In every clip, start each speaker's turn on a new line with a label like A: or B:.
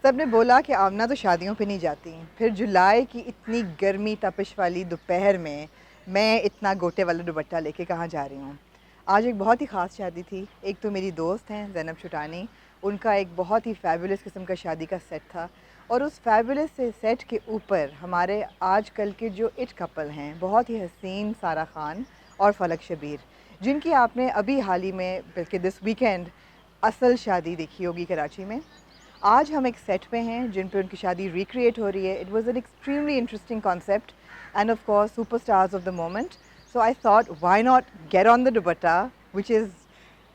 A: सबने बोला कि आमना तो शादियों पे नहीं जाती। फिर जुलाई की इतनी गर्मी तपिश वाली दोपहर में मैं इतना गोटे वाला दुपट्टा लेके कहाँ जा रही हूँ। आज एक बहुत ही ख़ास शादी थी। एक तो मेरी दोस्त हैं ज़ैनब शुटानी, उनका एक बहुत ही फ़ैबुलस किस्म का शादी का सेट था, और उस फ़ैबुलस से सेट के ऊपर हमारे आजकल के जो इट कपल हैं, बहुत ही हसीन सारा खान और फलक शबीर, जिनकी आपने अभी हाल ही में बल्कि दिस वीकेंड असल शादी देखी होगी कराची में। आज हम एक सेट पे हैं जिन पे उनकी शादी रिक्रिएट हो रही है। It was an extremely interesting concept end of course superstars of the moment. So I thought why not get on the dupatta which is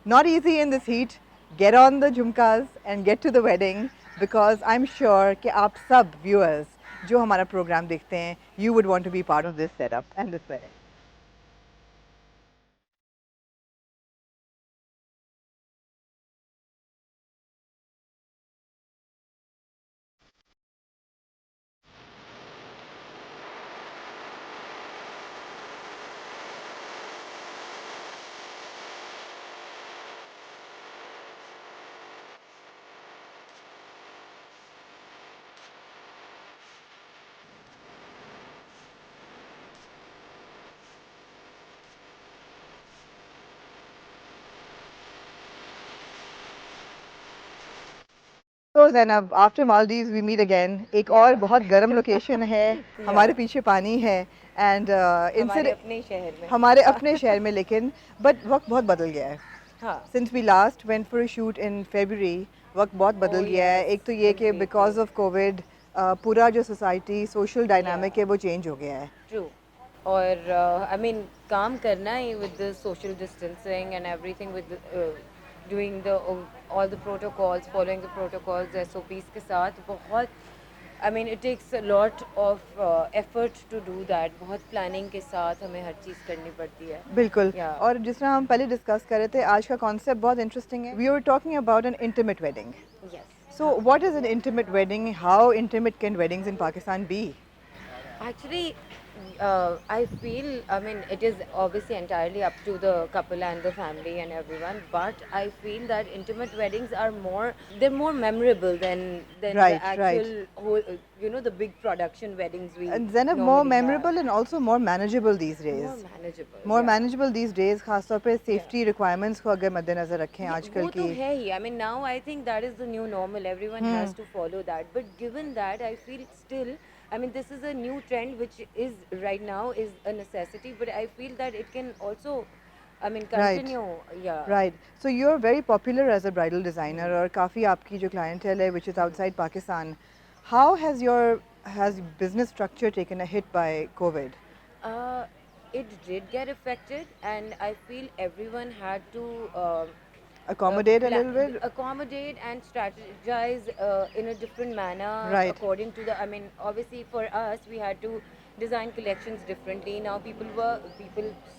A: not easy in this heat, get on the झुमकास and get to the wedding, because I'm sure कि आप सब viewers जो हमारा programme देखते हैं, you would want to be part of this setup and this wedding. तो Zainab, after Maldives we meet again. एक और बहुत गर्म लोकेशन है,
B: या
A: हमारे पीछे पानी है एंड
B: हमारे
A: इनसे
B: अपने शहर में।
A: हमारे
B: हाँ।
A: अपने शहर में, लेकिन बट वक्त बहुत बदल गया है
B: हाँ।
A: Since we last went for a shoot in February. वक्त बहुत
B: ओ
A: बदल गया है।
B: यस,
A: एक तो ये कि
B: कंप्लीटली
A: बिकॉज ऑफ कोविड पूरा जो सोसाइटी सोशल
B: या
A: डायनामिक है वो चेंज हो गया है।
B: ट्रू। और आई मीन काम करना ही with the social distancing and everything with doing the all the protocols, following the protocols, SOPs के साथ बहुत I mean it takes a lot of effort to do that. बहुत प्लानिंग के साथ हमें हर चीज़ करनी पड़ती है।
A: बिल्कुल।
B: या
A: और जिस तरह हम पहले डिस्कस कर रहे थे, आज का कॉन्सेप्ट बहुत इंटरेस्टिंग है। We are talking about an intimate wedding.
B: Yes.
A: So
B: हाँ।
A: what is an intimate wedding? How intimate can weddings in Pakistan be?
B: Actually, I feel, I mean, it is obviously entirely up to the couple and the family and everyone, but I feel that intimate weddings are they're more memorable than the
A: Right, right.
B: actual whole, the big production weddings we
A: And then more
B: normally have.
A: memorable and also more manageable these days.
B: More manageable,
A: More
B: yeah.
A: manageable these days, खासतौर पे
B: Yeah.
A: Safety requirements को अगर मद्देनज़र रखें
B: Yeah,
A: आजकल
B: वो तो
A: की।
B: है ही. I mean, now I think that is the new normal. Everyone has to follow that. But given that, I feel still, I mean, this is a new trend which is right now is a necessity. But I feel that it can also, I mean,
A: right,
B: continue. Yeah.
A: Right. So you are very popular as a bridal
B: Hmm.
A: Designer, और काफ़ी आपकी जो clientele है which is outside Pakistan. How has business structure taken a hit by Covid?
B: Uh, it did get affected, and I feel everyone had to
A: Accommodate a little bit?
B: accommodate and strategize in a different manner
A: Right.
B: according to the. I mean, obviously for us, we had to design collections differently. Now people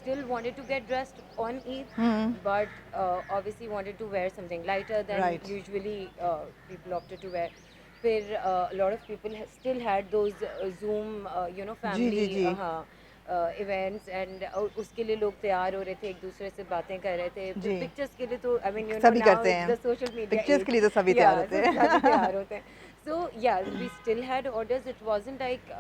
B: still wanted to get dressed on Eid, but obviously wanted to wear something lighter than
A: Right.
B: usually people opted to wear. फिर a lot of people still had those Zoom,
A: जी, जी,
B: family
A: जी।
B: events, and उसके लिए लोग तैयार हो रहे थे, एक दूसरे से बातें कर रहे थे। फिर
A: जी।
B: पिक्चर्स के लिए तो आई मीन
A: सभी
B: नाउ
A: करते
B: इट्स
A: हैं।
B: द सोशल मीडिया
A: पिक्चर्स के
B: एज।
A: लिए तो सभी
B: या
A: तैयार होते
B: सो सभी
A: हैं।
B: तैयार होते हैं. So yeah, we still had orders. It wasn't like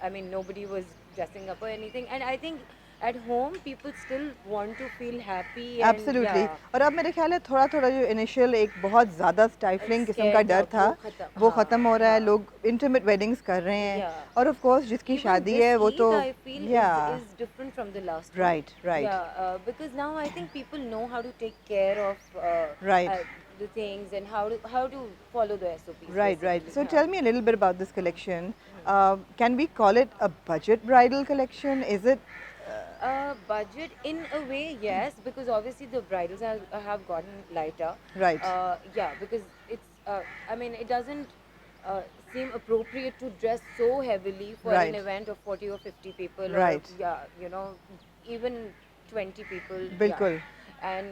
B: I mean nobody was dressing up or anything. And I think at home people still want to feel happy and
A: absolutely.
B: yeah,
A: और अब मेरे ख्याल है थोड़ा-थोड़ा जो initial एक बहुत ज़्यादा स्टाइफलिंग किस्म का
B: scared
A: डर
B: of
A: था,
B: वो खत्म.
A: वो
B: हाँ.
A: ख़त्म हो रहा है।
B: हाँ.
A: लोग इंटीमेट वेडिंग्स कर रहे हैं,
B: Yeah.
A: और ऑफ कोर्स जिसकी
B: Even
A: शादी
B: this
A: है वो तो
B: Eid, I feel
A: या
B: is different from the last one.
A: Right, right,
B: Yeah, because now I think people know how to take care of
A: right,
B: uh, the things and how to follow the SOPs
A: right, right.
B: basically.
A: So
B: Yeah.
A: Tell me a little bit about this collection. Can we call it a budget bridal collection? Is it
B: Budget in a way, yes, because obviously the bridals have gotten lighter.
A: Right,
B: Yeah, because I mean, it doesn't seem appropriate to dress so heavily for an
A: right,
B: event of 40 or 50 people, or
A: right,
B: yeah, even 20 people. Yeah.
A: बिल्कुल।
B: And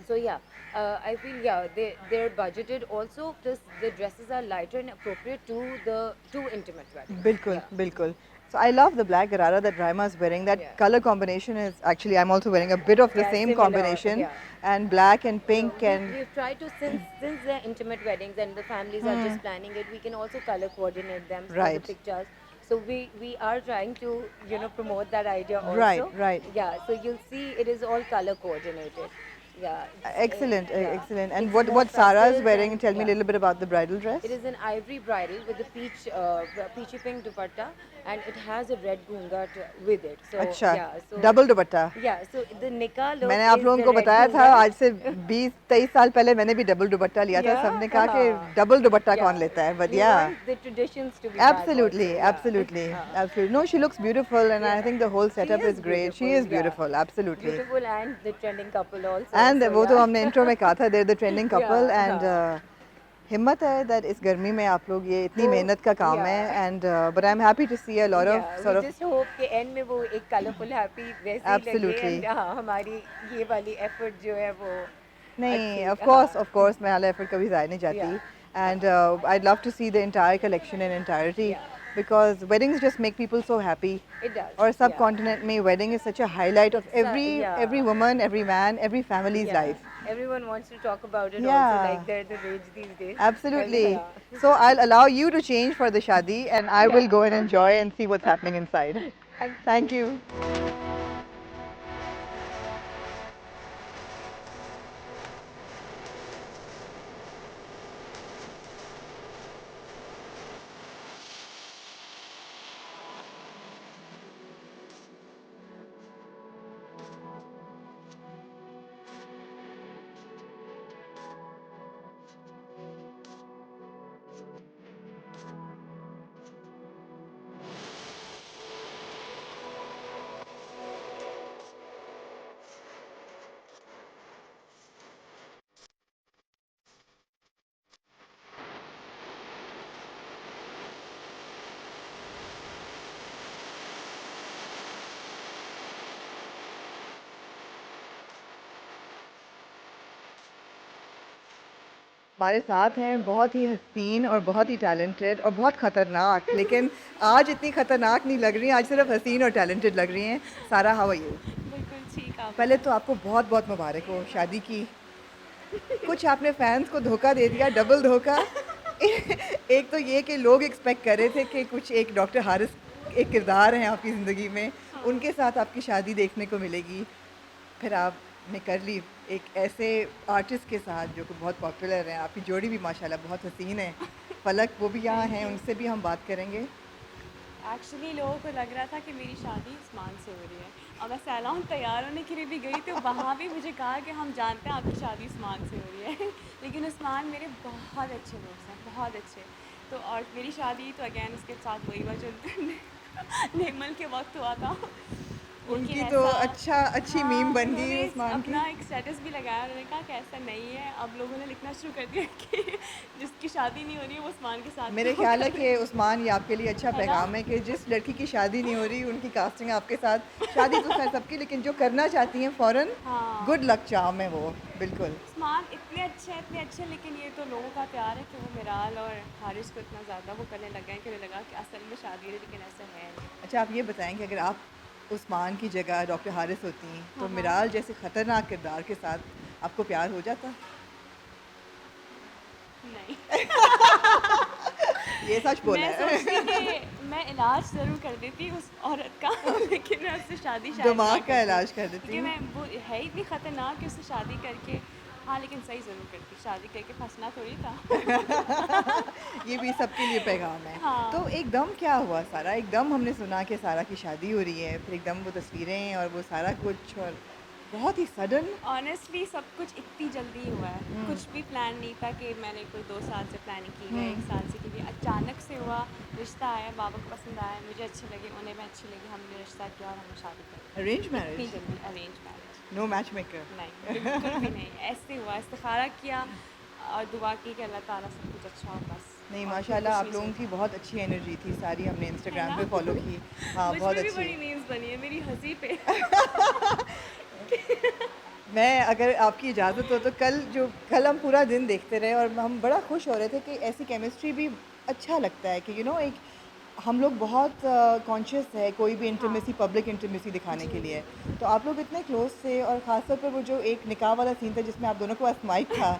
B: So yeah, I feel yeah they're budgeted also. Plus the dresses are lighter and appropriate to the too intimate weddings.
A: बिल्कुल,
B: Yeah,
A: बिल्कुल. So I love the black garara that Raima is wearing. That
B: yeah,
A: color combination is actually I'm also wearing a bit of the
B: yeah.
A: same
B: Similar.
A: combination,
B: Yeah.
A: and black and
B: So
A: pink and
B: we've tried to since they're intimate weddings and the families are just planning it, we can also color coordinate them for the
A: right,
B: pictures. So we are trying to promote that idea
A: right,
B: also.
A: right.
B: Yeah. So you'll see it is all color coordinated. Yeah.
A: Excellent,
B: Yeah.
A: excellent. And
B: It's more
A: what Sarah is
B: pastels
A: wearing?
B: and
A: Tell me a
B: yeah.
A: little bit about the bridal dress.
B: It is an ivory bridal with a peachy pink dupatta, and it has a red ghungat with it. So
A: अच्छा,
B: yeah,
A: double dupatta.
B: so the nikah look
A: मैंने आप
B: is
A: लोगों
B: the
A: को
B: red
A: बताया था
B: ghungat.
A: आज से 20-23 साल पहले मैंने भी डबल दुपट्टा लिया था.
B: Yeah,
A: सबने कहा कि डबल दुपट्टा कौन
B: yeah.
A: लेता है? But
B: We
A: yeah.
B: want the traditions to be back
A: Absolutely,
B: also. Yeah,
A: absolutely, absolutely. No, she looks beautiful, and I
B: yeah.
A: think the whole
B: She
A: setup
B: is
A: is great. She
B: beautiful.
A: is
B: Yeah,
A: beautiful, absolutely.
B: beautiful and the trending couple also.
A: And
B: So
A: वो तो
B: yeah,
A: हमने intro में कहा था, they're the trending couple,
B: yeah,
A: and हिम्मत है that इस गर्मी में आप लोग ये इतनी
B: वो
A: मेहनत का काम है,
B: yeah.
A: and but I'm happy to see a lot of
B: Yeah, we
A: sort of
B: just hope कि end में वो एक colourful happy वैसे ही लगे
A: absolutely.
B: and हाँ हमारी ये वाली effort जो है वो
A: नहीं,
B: अच्छी
A: of course मैं वाला effort कभी ज़ाया नहीं
B: yeah
A: जाती, and I'd love to see the entire collection in entirety
B: yeah
A: because weddings just make people so happy.
B: it does
A: और
B: yeah
A: subcontinent में wedding is such a highlight of
B: it's
A: every
B: yeah
A: woman, every man, every family's
B: yeah
A: life.
B: everyone wants to talk about it also
A: Yeah,
B: like they're the rage these days and
A: absolutely.
B: yeah
A: So I'll allow you to change for the shadi, and I will
B: yeah
A: go and enjoy and see what's happening inside.
B: thank
A: Thank
B: you.
A: you. हमारे साथ हैं बहुत ही हसीन और बहुत ही talented और बहुत ख़तरनाक, लेकिन आज इतनी ख़तरनाक नहीं लग रही हैं, आज सिर्फ हसीन और टैलेंटेड लग रही हैं. सारा, हाउ आर यू?
C: बिल्कुल ठीक आप
A: पहले तो आपको बहुत बहुत मुबारक हो शादी की. कुछ आपने फैंस को धोखा दे दिया, डबल धोखा. एक तो ये कि लोग एक्सपेक्ट कर रहे थे कि कुछ एक डॉक्टर हारिस एक किरदार हैं आपकी ज़िंदगी में, उनके साथ आपकी शादी देखने को मिलेगी. फिर आपने कर ली एक ऐसे आर्टिस्ट के साथ जो कि बहुत पॉपुलर हैं. आपकी जोड़ी भी माशाल्लाह बहुत हसीन है. फलक वो भी यहाँ हैं, उनसे भी हम बात करेंगे.
C: एक्चुअली लोगों को लग रहा था कि मेरी शादी उस्मान से हो रही है और मैं सैलान तैयार होने के लिए भी गई तो वहाँ भी मुझे कहा कि हम जानते हैं आपकी शादी उस्मान से हो रही है. लेकिन उस्मान मेरे बहुत अच्छे दोस्त हैं, बहुत अच्छे. तो और मेरी शादी तो अगेन उसके साथ वही हुआ जो निर्मल के वक्त हुआ था.
A: उनकी
C: लेकिन
A: तो
C: ऐसा
A: अच्छी मीम बन गई
C: उन्होंने
A: उस्मान की.
C: अपना एक स्टेटस भी लगाया. उन्होंने कहा कि ऐसा नहीं है. अब लोगों ने लिखना शुरू कर दिया कि जिसकी शादी नहीं हो रही है वो उस्मान के साथ
A: मेरे
C: क्यों
A: ख्याल है
C: कर
A: कि उस्मान ये आपके लिए अच्छा
C: है ना?
A: पैगाम है कि जिस लड़की की शादी नहीं हो रही उनकी कास्टिंग आपके साथ. शादी तो खैर सबकी, लेकिन जो करना चाहती हैं फ़ौरन
C: हाँ
A: गुड लक चार्म है वो. बिल्कुल.
C: उस्मान इतने अच्छे लेकिन ये तो लोगों का प्यार है कि वो मिराल और हारिस को इतना ज़्यादा वो करने लग गए कि उन्हें लगा कि असल में शादी है लेकिन ऐसा है नहीं.
A: अच्छा, आप ये बताएं कि अगर आप उस्मान की जगह डॉक्टर हारिस होती तो
C: हाँ हाँ
A: मिराल जैसे ख़तरनाक किरदार के साथ आपको प्यार हो जाता?
C: नहीं.
A: ये सच बोला
C: मैं
A: है.
C: सोचती कि मैं इलाज ज़रूर कर देती उस औरत का लेकिन मैं उससे शादी शायद ना
A: दिमाग का
C: करती
A: इलाज कर देती
C: क्योंकि
A: हूँ.
C: मैं वो है इतनी ख़तरनाक कि उससे शादी करके हाँ लेकिन सही ज़रूर करती. शादी करके फंसना थोड़ी था.
A: ये भी सबके लिए पैगाम है.
C: हाँ
A: तो एकदम क्या हुआ सारा? एकदम हमने सुना कि सारा की शादी हो रही है, फिर एकदम वो तस्वीरें और वो सारा कुछ, और बहुत ही सडन.
C: ऑनेस्टली सब कुछ इतनी जल्दी हुआ है. कुछ भी प्लान नहीं था कि मैंने कोई 2 साल से प्लानिंग की है, 1 साल से की है. अचानक से हुआ. रिश्ता आया, बाबा को पसंद आया, मुझे अच्छे लगे, उन्हें मैं अच्छी लगी, हमने रिश्ता किया और हमने शादी कर
A: अरेंज
C: इतनी
A: मैरिज?
C: जल्दी. Arrange marriage
A: no match maker?
C: नहीं, बिल्कुल भी नहीं. ऐसे हुआ. इस्तिखारा किया और दुआ की कि अल्लाह ताला सब कुछ अच्छा हो बस.
A: नहीं,
C: और
A: माशाल्लाह
C: कुछ
A: आप
C: नहीं
A: लोगों
C: सोचा.
A: की बहुत अच्छी एनर्जी थी. सारी हमने इंस्टाग्राम
C: है
A: पे
C: ना?
A: फॉलो की. हाँ,
C: मुझ
A: बहुत
C: पे भी
A: अच्छी.
C: बड़ी मीम्स बनी है मेरी हंसी पे.
A: मैं अगर आपकी इजाज़त हो तो कल हम पूरा दिन देखते रहे और हम बड़ा खुश हो रहे थे कि ऐसी केमिस्ट्री भी अच्छा लगता है कि एक हम लोग बहुत कॉन्शियस है कोई भी इंटीमेसी पब्लिक इंटीमेसी दिखाने के लिए। तो आप लोग इतने क्लोज थे और ख़ासतौर पर वो जो एक निकाह वाला सीन था जिसमें आप दोनों के पास माइक था,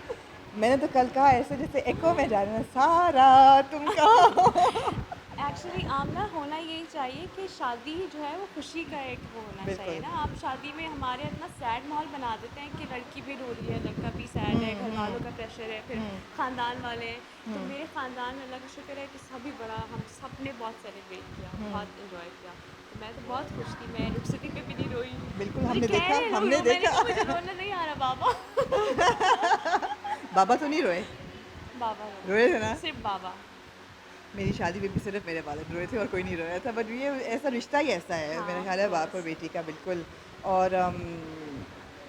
A: मैंने तो कल कहा ऐसे जैसे एको में जा रहे हैं, सारा तुम कहाँ हो?
C: एक्चुअली आमना होना यही चाहिए कि शादी जो है वो खुशी का एक वो होना चाहिए
A: बिल्कुल।
C: ना। आप शादी में हमारे इतना सैड माहौल बना देते हैं कि लड़की भी रो रही है, लड़का भी सैड है, घर वालों का प्रेशर है, फिर ख़ानदान वाले हैं। तो मेरे ख़ानदान में अल्लाह का शुक्र है कि सभी बड़ा हम सब ने बहुत सेलिब्रेट किया, बहुत इन्जॉय किया। तो मैं तो बहुत खुश थी, मैं रुखसती पे भी नहीं रोई।
A: बिल्कुल
C: मुझे
A: हमने
C: कह
A: देखा,
C: रहे रो
A: हमने
C: रो, मैंने
A: देखा।
C: कहा मुझे रोना नहीं आ रहा बाबा।
A: बाबा तो नहीं रोए?
C: बाबा
A: रोए थे
C: रो,
A: ना?
C: सिर्फ बाबा।
A: मेरी शादी में भी सिर्फ मेरे वालिद रोए थे और कोई नहीं रोया था, बट ये ऐसा रिश्ता ही ऐसा है
C: हाँ,
A: मेरा
C: ऑफ
A: ख्याल है बाप और
C: कोर्स।
A: बेटी का बिल्कुल। और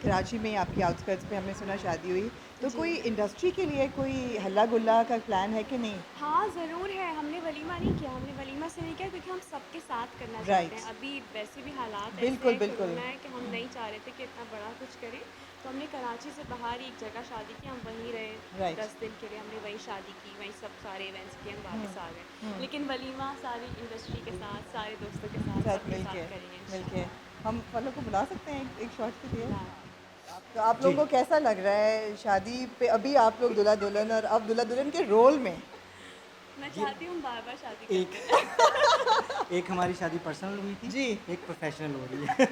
A: कराची में आपकी आउटस्कर्ट्स पे हमने सुना शादी हुई, तो
C: जी।
A: कोई इंडस्ट्री के लिए कोई हल्ला गुल्ला का प्लान है कि नहीं?
C: हाँ, ज़रूर है। हमने वलीमा नहीं किया, हमने वलीमा से नहीं किया क्योंकि हम सबके साथ करना चाहते हैं।
A: राइट।
C: अभी वैसे भी हालात ऐसे
A: बिल्कुल
C: हैं,
A: बिल्कुल।
C: कोरोना है, कि हम नहीं चाह रहे थे कि इतना बड़ा कुछ करें। तो हमने कराची से बाहर ही एक जगह शादी की, हम वहीं रहे
A: राइट।
C: 10 दिन के लिए। हमने वहीं शादी की, वहीं सब सारे इवेंट्स किए, हम वापस आ गए। लेकिन वलीमा सारी इंडस्ट्री के साथ, सारे दोस्तों के साथ,
A: साथ
C: सबके
A: मिलके
C: साथ करेंगे
A: मिलके
C: इंशाल्लाह।
A: हम फलों को बुला सकते हैं एक शॉट के लिए?
C: हाँ।
A: तो आप
D: जी।
A: लोगों को कैसा लग रहा है शादी पे? अभी आप लोग दूल्हा दुल्हन और अब दूल्हा दुल्हन के रोल में।
C: मैं
D: ये
C: चाहती हूँ बार-बार शादी
D: एक
C: करते रहें।
D: एक हमारी शादी पर्सनल हुई थी,
A: जी।
D: एक प्रोफेशनल हो रही है।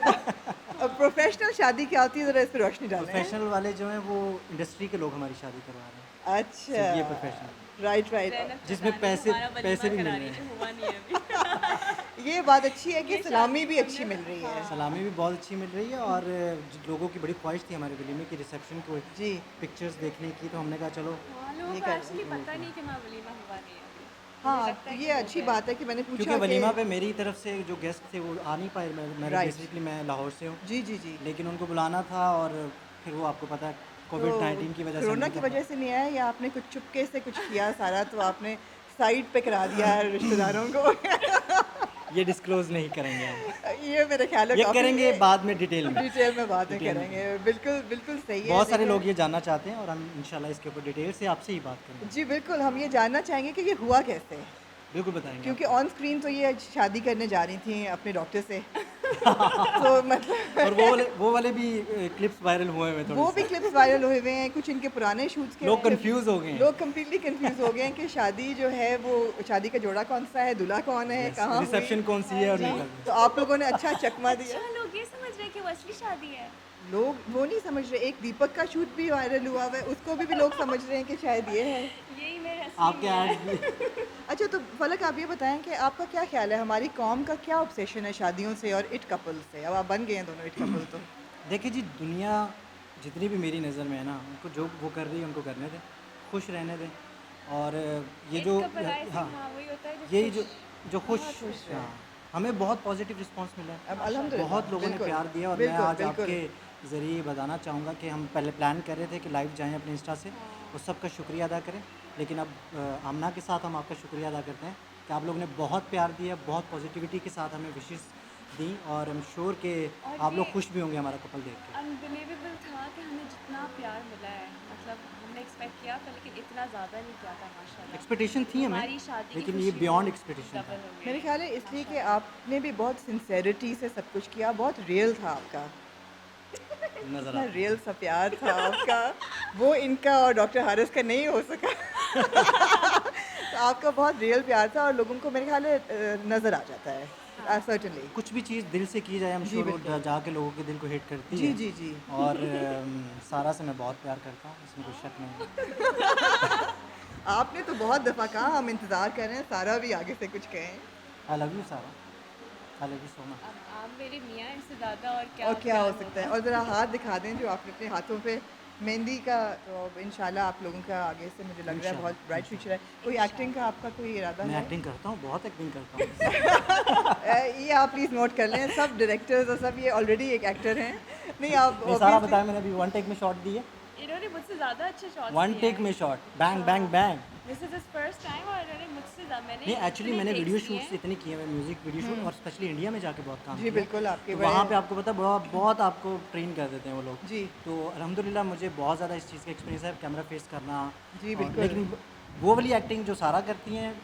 A: अब प्रोफेशनल शादी क्या होती है, ज़रा इस पर रोशनी डालें।
D: प्रोफेशनल वाले जो हैं वो इंडस्ट्री के लोग हमारी शादी करवा रहे हैं।
A: अच्छा।
D: सिर्फ ये प्रोफेशनल,
A: राइट राइट।
C: ज़ैनब
D: जिसमें
C: चौटानी
D: पैसे
C: हमारा
D: पैसे
C: वलीमा
D: भी मिल
C: करा
D: रहे
C: रही, जो
D: हैं।
C: हुआ नहीं है अभी।
A: ये बात अच्छी है कि
C: ये
A: सलामी
C: शादी
A: भी अच्छी
C: हमने-
A: मिल रही है।
C: हाँ।
D: सलामी भी बहुत अच्छी मिल रही है और लोगों की बड़ी ख्वाहिश थी हमारे वलीमे की रिसेप्शन को
A: जी।
D: पिक्चर्स देखने की, तो हमने कहा चलो,
C: हाँ, लोगों
A: ये
C: को
A: कर
C: एक्चुअली पता नहीं कि हमारा वलीमा हुआ नहीं है अभी। मुझे
A: हाँ,
C: लगता
A: तो
C: है
A: ये
C: कि हो
A: अच्छी
C: गया है।
A: बात है कि मैंने
D: क्योंकि
A: पूछा
D: वलीमा
A: कि
D: पे मेरी तरफ से जो गेस्ट थे वो आ नहीं पाए। मैं
A: राइट।
D: बेसिकली मैं लाहौर से हूँ,
A: जी जी जी।
D: लेकिन उनको बुलाना था और फिर वो आपको पता है
A: तो
D: कोविड-19 की वजह से हम
A: कोरोना
D: नहीं
A: की
D: कर
A: वजह
D: पाए।
A: से नहीं आया या आपने कुछ चुपके से कुछ किया सारा, तो आपने साइड पे करा दिया रिश्तेदारों को?
D: ये डिस्क्लोज़ नहीं करेंगे हम।
A: ये मेरे ख्याल है
D: ये
A: काफ़ी
D: करेंगे बाद में डिटेल में।
A: डिटेल में बातें
D: डिटेल में
A: करेंगे। बिल्कुल बिल्कुल सही है।
D: बहुत सारे
A: देखिए,
D: लोग ये जानना चाहते हैं और हम इंशाल्लाह इसके ऊपर डिटेल से आपसे ही बात करेंगे।
A: जी बिल्कुल, हम ये जानना चाहेंगे कि ये हुआ कैसे?
D: बिल्कुल बताएँगे
A: क्योंकि
D: आपको।
A: ऑन स्क्रीन तो ये शादी करने जा रही थी अपने डॉक्टर से। तो मतलब
D: और वो वाले भी क्लिप्स वायरल हुए हुए
A: वो भी
D: थोड़े-से।
A: क्लिप्स वायरल हुए हुए हैं, कुछ इनके पुराने शूट्स के
D: लोग
A: हैं।
D: कन्फ्यूज़ हो गए हैं।
A: लोग कंप्लीटली कंफ्यूज हो गए हैं कि शादी जो है वो शादी का जोड़ा कौन सा है, दूल्हा कौन है,
D: यस,
A: कहाँ
D: रिसेप्शन
A: हुई।
D: कौन सी है और
A: जी,
D: निकल
A: तो आप लोगों ने अच्छा चकमा दिया।
C: अच्छा, लोग ये समझ रहे हैं कि वो असली शादी है।
A: लोग वो नहीं समझ रहे, एक दीपक का शूट भी वायरल हुआ हुआ है, उसको भी लोग समझ रहे हैं कि शायद ये है।
C: यही मेरे असली
D: आपके
C: मियाँ
D: एड्स
C: हैं।
D: भी।
A: अच्छा, तो फलक आप ये बताएं कि आपका क्या ख्याल है, हमारी कौम का क्या ऑब्सेशन है शादियों से और इट कपल से? अब आप बन गए हैं दोनों इट कपल तो।
D: देखिए जी, दुनिया जितनी भी मेरी नज़र में है ना, उनको जो वो कर रही है उनको करने दें, खुश रहने दें। और ये
C: एक
D: जो
C: कपल आए थे,
D: हाँ,
C: हाँ, वही होता है जो
D: यही
C: खुश।
D: जो खुश,
A: बहुत खुश है।
D: हाँ, हमें बहुत पॉजिटिव रिस्पांस मिला है।
A: अब अल्हम्दुलिल्लाह
D: बहुत लोगों ने
A: बिल्कुल,
D: प्यार दिया और मैं
A: बिल्कुल
D: आज
A: बिल्कुल।
D: आपके ज़रिए बताना चाहूँगा कि हम पहले प्लान कर रहे थे कि लाइव जाएँ अपने इंस्टा से, उस सब का शुक्रिया अदा करें। लेकिन अब आमना के साथ हम आपका शुक्रिया अदा करते हैं कि आप लोगों ने बहुत प्यार दिया, बहुत पॉजिटिविटी के साथ हमें विशेस दी और आई एम श्योर कि
C: और
D: आप लोग
C: ये
D: खुश भी होंगे हमारा कपल देख के।
C: अनबिलीवेबल था कि हमें जितना प्यार मिला है, मतलब हमने एक्सपेक्ट किया था लेकिन इतना ज़्यादा नहीं किया था माशाल्लाह।
D: एक्सपेक्टेशन थी हमें,
C: हमारी शादी की
D: लेकिन ये
C: खुशी
D: बियॉन्ड
C: तो
D: एक्सपेक्टेशन था।
C: डबल हो गई।
A: मेरे ख्याल है इसलिए कि आपने भी बहुत सिंसेरिटी से सब कुछ किया, बहुत रियल था आपका,
D: नज़र
A: इतना
D: आता है।
A: रियल सा प्यार था आपका, वो इनका और डॉक्टर हारिस का नहीं हो सका। तो आपका बहुत रियल प्यार था और लोगों को मेरे ख्याल है नज़र आ जाता है सर्टेनली।
D: कुछ भी चीज़ दिल से की जाए, हम
A: जी,
D: श्योर वो
A: बिल्कुल।
D: जाके लोगों के दिल को हिट करती
A: जी
D: है।
A: जी जी।
D: और सारा से मैं बहुत प्यार करता हूँ, इसमें कोई शक नहीं है।
A: आपने तो बहुत दफ़ा कहा, हम इंतज़ार कर रहे हैं सारा भी आगे से कुछ कहें।
D: आई लव यू सारा, I love you so much.
C: अब आप मेरे मियाँ, इससे ज़्यादा और क्या
A: और क्या हो
C: प्यार
A: सकता है?
C: होगा?
A: और ज़रा हाथ दिखा दें जो आपने अपने हाथों पे मेहंदी का, तो इंशाल्लाह आप लोगों का आगे से मुझे लग रहा है
D: इंशाल्लाह,
A: बहुत ब्राइट फ्यूचर है। कोई एक्टिंग का आपका कोई इरादा
D: मैं
A: है?
D: एक्टिंग करता हूँ, बहुत एक्टिंग करता हूँ।
A: ये आप प्लीज़ नोट कर लें, सब डायरेक्टर्स और सब ये ऑलरेडी एक एक्टर हैं। नहीं आप
D: नहीं, सारा
A: obviously-
D: बताया मैंने, अभी वन टेक में शॉट दी है।
C: इन्होंने मुझसे ज़्यादा अच्छे शॉट्स
D: वन टेक में shot, bang bang bang.
C: This is his first time और इन्होंने मुझसे मैंने
D: नहीं एक्चुअली
C: इतने
D: मैंने
C: takes
D: वीडियो
C: किए
D: शूट्स इतने किए हुए म्यूज़िक वीडियो शूट और स्पेशली इंडिया में जाके बहुत काम
A: जी
D: किया।
A: बिल्कुल, आपके
D: तो
A: बड़े
D: वहाँ पे आपको पता है बहुत बहुत आपको ट्रेन कर देते हैं वो लोग।
A: जी
D: तो अल्हम्दुलिल्लाह मुझे बहुत ज़्यादा इस चीज़ का एक्सपीरियंस है कैमरा फेस करना।
A: जी
D: और
A: बिल्कुल।
D: लेकिन वो वाली एक्टिंग जो सारा करती हैं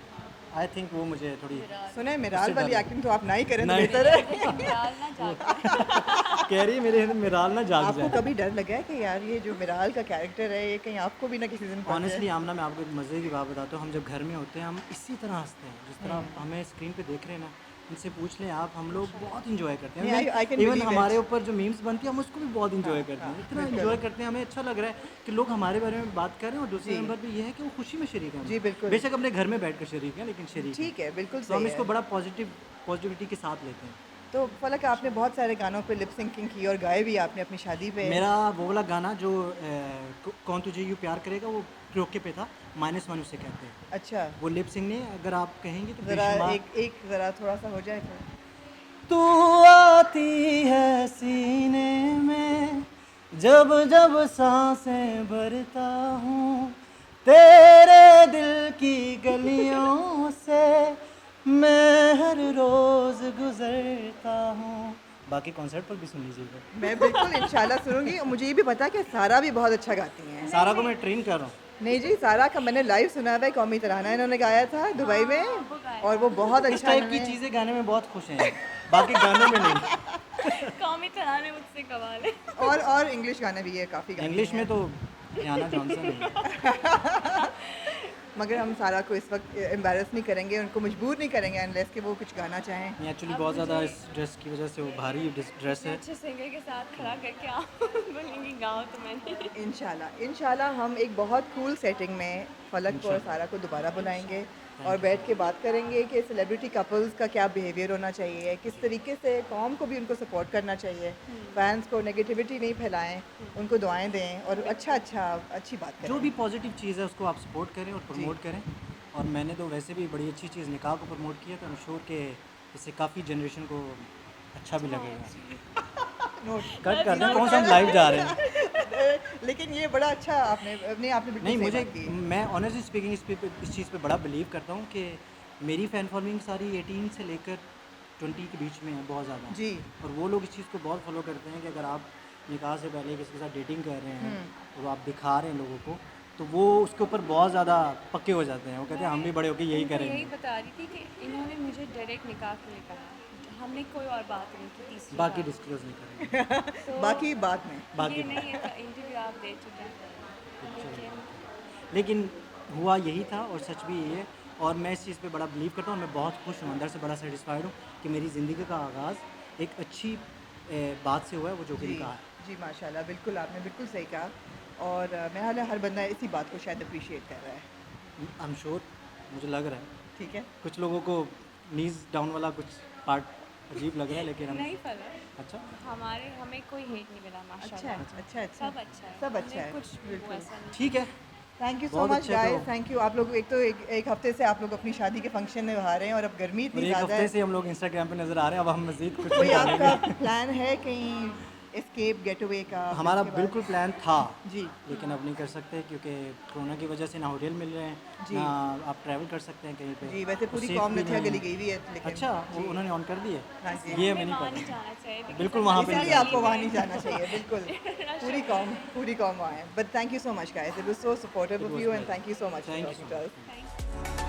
D: आई थिंक वो मुझे थोड़ी
A: सुना है मिराल
D: उससे
A: वाली
D: डर
A: एक्टिंग तो आप ना ही करें तो
D: नहीं।
A: बेहतर है।
C: मिराल ना जाके
D: कह रही है मेरे मिराल ना जाग
A: आपको
D: जाए।
A: कभी डर लगा है कि यार ये जो मिराल का कैरेक्टर है ये कहीं आपको भी ना किसी दिन पड़
D: ऑनेस्टली
A: जाए?
D: आमना मैं आपको एक मज़े की बात बताता हूँ, हम जब घर में होते हैं हम इसी तरह हंसते हैं जिस तरह आप हमें स्क्रीन पे देख रहे हैं ना। इनसे पूछ लें आप, हम लोग बहुत इंजॉय करते
A: नहीं,
D: हैं।
A: I can
D: इवन
A: believe
D: हमारे
A: it.
D: ऊपर जो मीम्स बनती है हम उसको भी बहुत इंजॉय करते हैं। इतना
A: बिल्कुल।
D: इंजॉय करते हैं, हमें अच्छा लग रहा है कि लोग हमारे बारे में बात कर रहे हैं और दूसरे
A: जी।
D: नंबर पे ये है कि वो खुशी में शरीक हैं।
A: जी, बिल्कुल।
D: बेशक अपने घर में बैठकर शरीक हैं लेकिन शरीक हैं।
A: ठीक है, बिल्कुल
D: तो हम
A: सही
D: इसको
A: है।
D: बड़ा पॉजिटिविटी के साथ लेते हैं।
A: तो फलक आपने बहुत सारे गानों पे लिप सिंकिंग की और गाए भी आपने अपनी शादी पे।
D: मेरा वो वाला गाना जो कौन तुझे यूँ प्यार करेगा वो करोके पे था, -1 उसे कहते हैं।
A: अच्छा,
D: वो लिप सिंग नहीं अगर आप कहेंगे तो
A: ज़रा
D: बेशुमार।
A: एक ज़रा थोड़ा सा हो जाए तो।
D: तू आती है सीने में जब जब सांसें भरता हूँ, तेरे दिल की गलियों से मैं हर रोज़ गुजरता हूँ। बाकी कॉन्सर्ट पर भी सुन लीजिएगा।
A: मैं बिल्कुल इंशाल्लाह सुनूंगी और मुझे ये भी पता है कि सारा भी बहुत अच्छा गाती हैं।
D: सारा को मैं ट्रेन कर रहा हूँ।
A: नहीं जी, सारा का मैंने लाइव सुना हुआ है, कौमी तराना इन्होंने गाया था दुबई में
C: वो गाया
A: और वो बहुत
D: इस
A: अच्छा
D: टाइप की
A: इन्होंने।
D: चीज़ें गाने में बहुत खुश हैं, बाकी गानों में नहीं।
C: कौमी तराने मुझसे कमाल है।
A: और इंग्लिश गाने भी है काफ़ी गाती
D: इंग्लिश में
A: हैं।
D: तो रियाना जॉनसन है।
A: मगर हम सारा को इस वक्त एम्बेरस नहीं करेंगे, उनको मजबूर नहीं करेंगे अनलेस कि वो कुछ गाना चाहें।
D: नहीं एक्चुअली
C: अब
D: बहुत ज़्यादा
C: मुझे-
D: इस ड्रेस की वजह से वो भारी ड्रेस है।
C: अच्छे सिंगर के साथ खड़ा करके आप बोलेंगी गाओ तो मैंने
A: इंशाल्लाह हम एक बहुत कूल सेटिंग में फलक को और सारा को दोबारा बुलाएंगे और बैठ के बात करेंगे कि सेलिब्रिटी कपल्स का क्या बिहेवियर होना चाहिए, किस तरीके से कौम को भी उनको सपोर्ट करना चाहिए, फैंस को नेगेटिविटी नहीं फैलाएं, उनको दुआएं दें और अच्छी बात करें।
D: जो भी पॉजिटिव चीज़ है उसको आप सपोर्ट करें और प्रमोट करें। और मैंने तो वैसे भी बड़ी अच्छी चीज़ निकाह को प्रमोट किया, तो आई एम श्योर कि इससे काफ़ी जनरेशन को अच्छा भी लगेगा।
A: नोट
D: कट कर दें, कौन सा हम लाइव जा रहे हैं।
A: लेकिन ये बड़ा अच्छा आपने बिल्कुल
D: नहीं
A: सही
D: मुझे
A: बात की।
D: मैं ऑनेस्टली स्पीकिंग इस चीज़ पे बड़ा बिलीव करता हूँ कि मेरी फ़ैन फॉलोइंग सारी 18 से लेकर 20 के बीच में है बहुत ज़्यादा।
A: जी
D: और वो लोग इस चीज़ को बहुत फॉलो करते हैं कि अगर आप निकाह से पहले किसी के साथ डेटिंग कर रहे हैं और आप दिखा रहे हैं लोगों को, तो वो उसके ऊपर बहुत ज़्यादा पक्के हो जाते हैं। वो कहते हैं हम भी बड़े होकर यही
C: उनको यही
D: करेंगे।
C: बता रही थी कि इन्होंने मुझे डायरेक्ट निकाह के लिए कहा, हमने कोई और बात नहीं की तीसरी
D: बाकी
C: बात।
D: डिस्क्लोज नहीं करेंगे।
C: तो
A: बाकी बाद में
D: बाकी
C: ये नहीं है इंटरव्यू आप दे चुके हैं
D: लेकिन हुआ यही था और सच भी यही है। और मैं इस चीज़ पे बड़ा बिलीव करता हूँ और मैं बहुत खुश हूँ, अंदर से बड़ा सेटिस्फाइड हूँ कि मेरी ज़िंदगी का आगाज़ एक अच्छी बात से हुआ है, वो जो कि
A: जी
D: निकाह है।
A: जी माशाल्लाह, बिल्कुल आपने बिल्कुल सही कहा और मेरा ख्याल है हर बंदा इसी बात को शायद अप्रिशिएट कर रहा है।
D: आई एम श्योर, मुझे लग रहा है
A: ठीक है,
D: कुछ लोगों को नीज डाउन वाला कुछ पार्ट अजीब लग रहा है लेकिन हम
C: नहीं फला
D: अच्छा
C: हमें कोई हेट नहीं मिला
A: अच्छा
C: माशाल्लाह।
A: अच्छा अच्छा
C: सब अच्छा है,
A: सब
C: हमने
A: अच्छा है,
C: कुछ
A: बिल्कुल।
C: वो ऐसा नहीं
D: ठीक है।
A: थैंक यू सो
D: बहुत
A: मच
D: अच्छा है
A: गाइस,
D: तो।
A: Thank you. आप लोग एक हफ्ते से आप लोग अपनी शादी के फंक्शन में बाहर हैं और अब गर्मी
D: और
A: इतनी
D: एक
A: ज़्यादा
D: हफ्ते
A: है,
D: से हम लोग इंस्टाग्राम पे नज़र आ रहे हैं, अब हम मज़ीद कुछ
A: कोई
D: नहीं
A: आपका
D: डालेंगे।
A: प्लान है कहीं एस्केप गेट अवे का? फिर
D: हमारा
A: उसके बाद-
D: बिल्कुल प्लान था
A: जी
D: लेकिन अब नहीं कर सकते क्योंकि कोरोना की वजह से ना होटल मिल रहे हैं
A: जी।
D: ना आप ट्रैवल कर सकते हैं कहीं पे।
A: जी वैसे
D: और
A: पूरी
D: safe
A: कौम
D: भी
A: नथिया
D: नहीं
A: गली
D: है।
A: गई हुई है लेकिन
D: अच्छा वो
A: जी।
D: उन्होंने ऑन कर दिए।
A: हाँ जी
D: ये हमें नहीं
C: वहाँ नहीं
D: पता।
C: जाना चाहिए because
D: बिल्कुल
C: हम
D: वहाँ पे नहीं
A: इसलिए
D: जाना
A: आपको वहाँ नहीं जाना चाहिए, बिल्कुल पूरी कौम वहाँ है। But thank you so much guys, it was so supportive
D: It
A: of
D: was
A: you and
D: pleasure.
A: Thank you so much for
D: Thank you
A: talking
D: so
A: to
D: much.
A: Us.
C: Thank you.